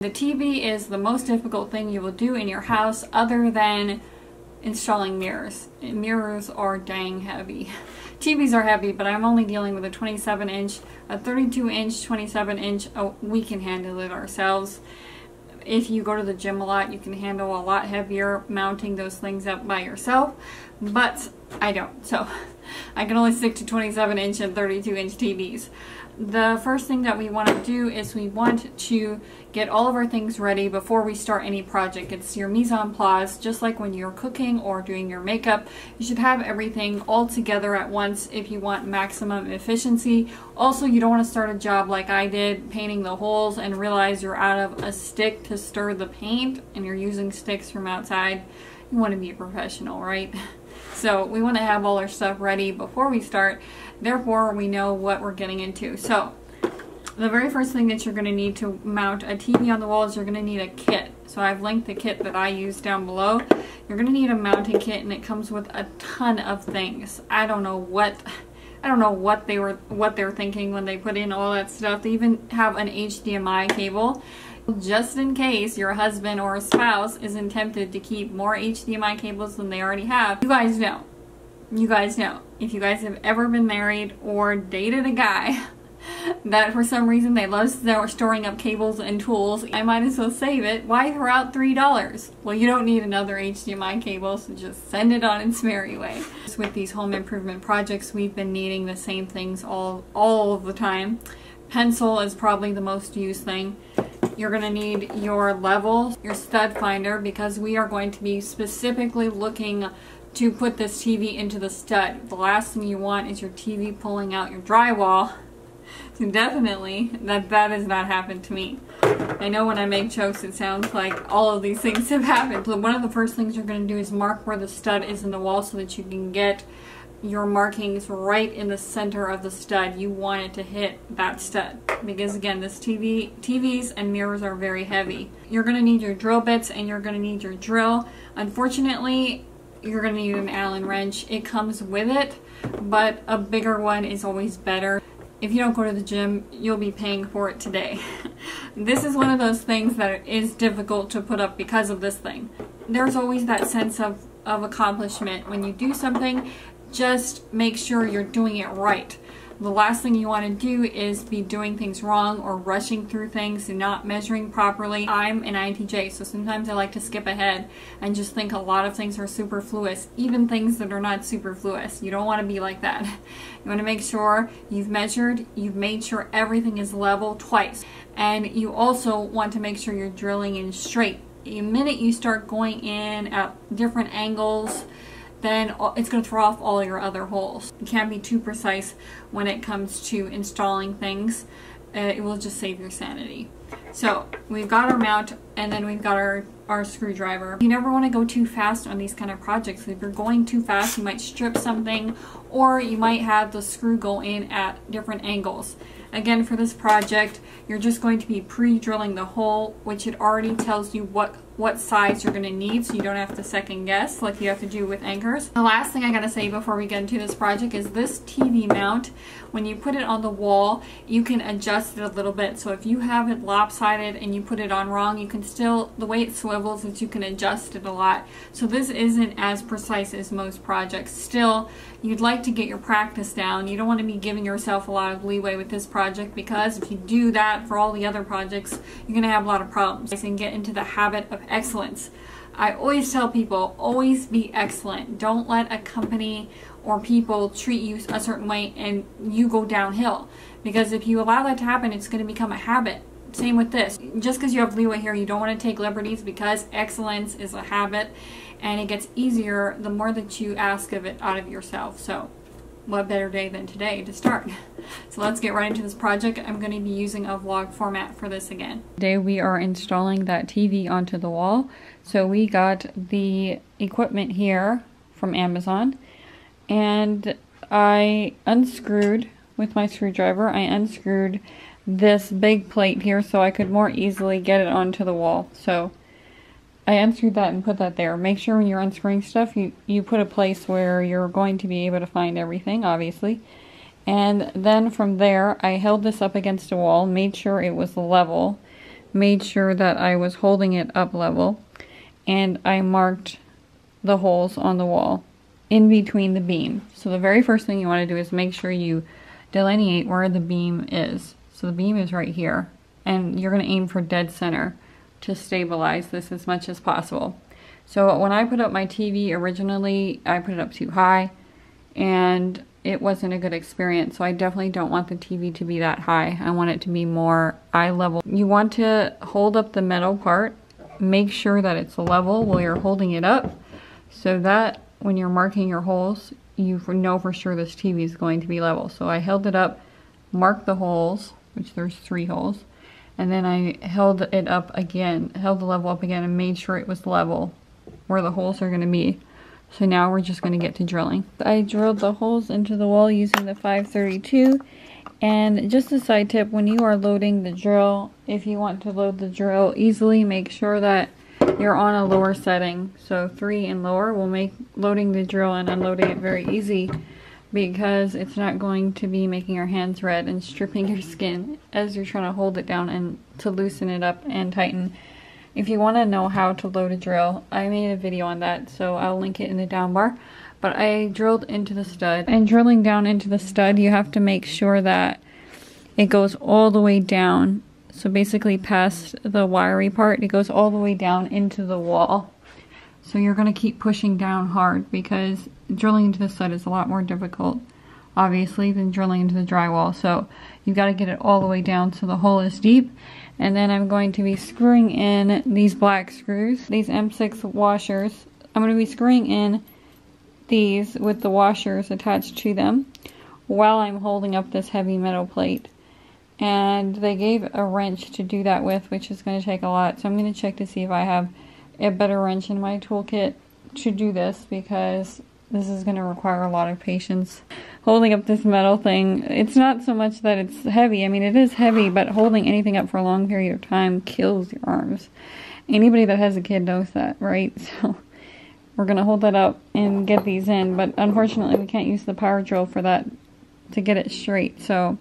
The TV is the most difficult thing you will do in your house other than installing mirrors. Mirrors are dang heavy. TVs are heavy, but I'm only dealing with a 27 inch, a 32 inch, 27 inch. Oh, we can handle it ourselves. If you go to the gym a lot, you can handle a lot heavier mounting those things up by yourself, but I don't. So I can only stick to 27 inch and 32 inch TVs. The first thing that we want to do is we want to get all of our things ready before we start any project. It's your mise en place, just like when you're cooking or doing your makeup. You should have everything all together at once if you want maximum efficiency. Also, you don't want to start a job like I did, painting the holes, and realize you're out of a stick to stir the paint and you're using sticks from outside. You want to be a professional, right? So we want to have all our stuff ready before we start. Therefore, we know what we're getting into. So the very first thing that you're going to need to mount a TV on the wall is you're going to need a kit. So I've linked the kit that I use down below. You're going to need a mounting kit, and it comes with a ton of things. I don't know what they were thinking when they put in all that stuff. They even have an HDMI cable, just in case your husband or spouse isn't tempted to keep more HDMI cables than they already have. You guys know. If you guys have ever been married or dated a guy that for some reason they love storing up cables and tools, I might as well save it. Why throw out $3? Well, you don't need another HDMI cable, so just send it on its merry way. With these home improvement projects, we've been needing the same things all of the time. Pencil is probably the most used thing. You're going to need your level, your stud finder, because we are going to be specifically looking to put this TV into the stud. The last thing you want is your TV pulling out your drywall. So definitely that has not happened to me. I know when I make jokes it sounds like all of these things have happened. So one of the first things you're going to do is mark where the stud is in the wall so that you can get your markings right in the center of the stud. You want it to hit that stud because again, this TVs and mirrors are very heavy. You're going to need your drill bits and you're going to need your drill. Unfortunately, you're going to need an Allen wrench. It comes with it, but a bigger one is always better. If you don't go to the gym, you'll be paying for it today. This is one of those things that is difficult to put up because of this thing. There's always that sense of accomplishment. When you do something, just make sure you're doing it right. The last thing you want to do is be doing things wrong or rushing through things and not measuring properly. I'm an INTJ, so sometimes I like to skip ahead and just think a lot of things are superfluous, even things that are not superfluous. You don't want to be like that. You want to make sure you've measured, you've made sure everything is level twice, and you also want to make sure you're drilling in straight. The minute you start going in at different angles, then it's going to throw off all your other holes. You can't be too precise when it comes to installing things. It will just save your sanity. So we've got our mount and then we've got our screwdriver. You never want to go too fast on these kind of projects. If you're going too fast, you might strip something or you might have the screw go in at different angles. Again, for this project, you're just going to be pre-drilling the hole, which it already tells you what size you're going to need, so you don't have to second guess like you have to do with anchors. The last thing I gotta say before we get into this project is this TV mount, when you put it on the wall, you can adjust it a little bit. So if you have it lopsided and you put it on wrong, you can still, the way it swivels is you can adjust it a lot. So this isn't as precise as most projects. Still, you'd like to get your practice down. You don't want to be giving yourself a lot of leeway with this project, because if you do that for all the other projects, you're going to have a lot of problems. And get into the habit of excellence. I always tell people, always be excellent. Don't let a company or people treat you a certain way and you go downhill. Because if you allow that to happen, it's going to become a habit. Same with this. Just because you have leeway here, you don't want to take liberties, because excellence is a habit and it gets easier the more that you ask of it out of yourself. So what better day than today to start? So let's get right into this project. I'm going to be using a vlog format for this again. Today we are installing that TV onto the wall. So we got the equipment here from Amazon, and I unscrewed with my screwdriver. I unscrewed this big plate here so I could more easily get it onto the wall. So I unscrewed that and put that there. Make sure when you're unscrewing stuff, you put a place where you're going to be able to find everything, obviously. And then from there, I held this up against a wall, made sure it was level. made sure that I was holding it up level, and I marked the holes on the wall in between the beam. So the very first thing you want to do is make sure you delineate where the beam is. So the beam is right here, and you're going to aim for dead center to stabilize this as much as possible. So when I put up my TV originally, I put it up too high, and it wasn't a good experience. So I definitely don't want the TV to be that high. I want it to be more eye level. You want to hold up the metal part, make sure that it's level while you're holding it up, so that when you're marking your holes, you know for sure this TV is going to be level. So I held it up, marked the holes, which there's 3 holes, and then I held it up again, held the level up again, and made sure it was level where the holes are going to be. So now we're just going to get to drilling. I drilled the holes into the wall using the 532. And just a side tip, when you are loading the drill, if you want to load the drill easily, make sure that you're on a lower setting. So 3 and lower will make loading the drill and unloading it very easy, because it's not going to be making your hands red and stripping your skin as you're trying to hold it down and to loosen it up and tighten. If you want to know how to load a drill, I made a video on that, so I'll link it in the down bar. But I drilled into the stud, and drilling down into the stud, you have to make sure that it goes all the way down. So basically past the wiry part, it goes all the way down into the wall. So you're going to keep pushing down hard, because drilling into the stud is a lot more difficult, obviously, than drilling into the drywall. So you've got to get it all the way down so the hole is deep. And then I'm going to be screwing in these black screws, these M6 washers. I'm going to be screwing in these with the washers attached to them while I'm holding up this heavy metal plate. And they gave a wrench to do that with, which is going to take a lot. So I'm going to check to see if I have a better wrench in my toolkit to do this, because this is going to require a lot of patience. Holding up this metal thing, it's not so much that it's heavy. I mean, it is heavy, but holding anything up for a long period of time kills your arms. Anybody that has a kid knows that, right? So we're going to hold that up and get these in, but unfortunately we can't use the power drill for that to get it straight. So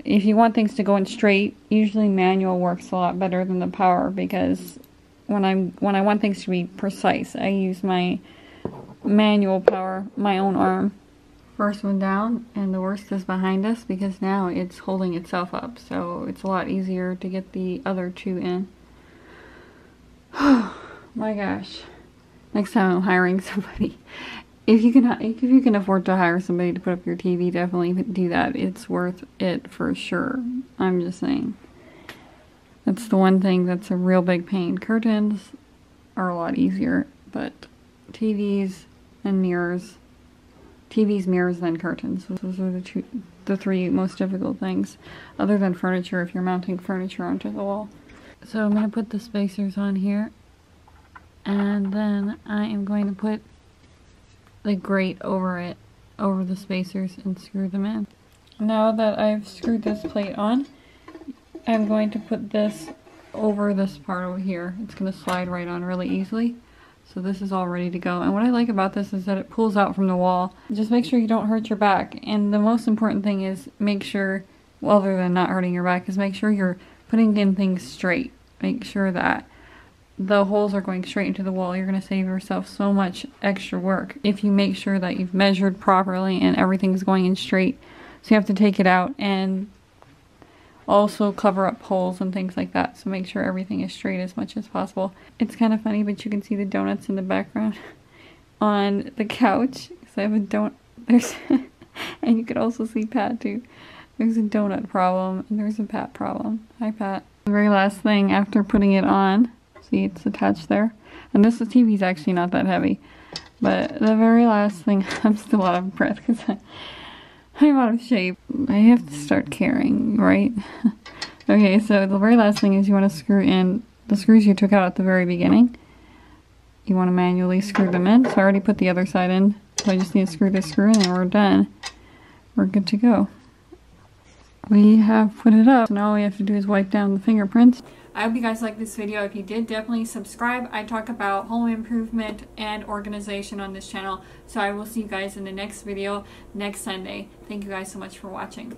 if you want things to go in straight, usually manual works a lot better than the power, because when I want things to be precise, I use my manual power, my own arm. First one down, and the worst is behind us, because now it's holding itself up, so it's a lot easier to get the other 2 in. Oh my gosh. Next time I'm hiring somebody, if you can afford to hire somebody to put up your TV, definitely do that. It's worth it for sure. I'm just saying. That's the one thing that's a real big pain. Curtains are a lot easier, but TVs and mirrors. TVs, mirrors, then curtains. Those are the 3 most difficult things, other than furniture, if you're mounting furniture onto the wall. So I'm going to put the spacers on here, and then I am going to put the grate over it, over the spacers, and screw them in. Now that I've screwed this plate on, I'm going to put this over this part over here. It's going to slide right on really easily. So this is all ready to go. And what I like about this is that it pulls out from the wall. Just make sure you don't hurt your back. And the most important thing is make sure, well, other than not hurting your back, is make sure you're putting in things straight. Make sure that the holes are going straight into the wall. You're going to save yourself so much extra work if you make sure that you've measured properly and everything's going in straight. So you have to take it out and also cover up holes and things like that. So make sure everything is straight as much as possible. It's kind of funny, but you can see the donuts in the background on the couch. So I have a donut. There's and you can also see Pat too. There's a donut problem and there's a Pat problem. Hi Pat. The very last thing after putting it on, see it's attached there. And this TV's actually not that heavy. But the very last thing, I'm still out of breath because I'm out of shape. I have to start caring, right? Okay, so the very last thing is you want to screw in the screws you took out at the very beginning. You want to manually screw them in. So I already put the other side in. So I just need to screw this screw in and we're done. We're good to go. We have put it up. So now all we have to do is wipe down the fingerprints. I hope you guys liked this video. If you did, definitely subscribe. I talk about home improvement and organization on this channel. So I will see you guys in the next video next Sunday. Thank you guys so much for watching.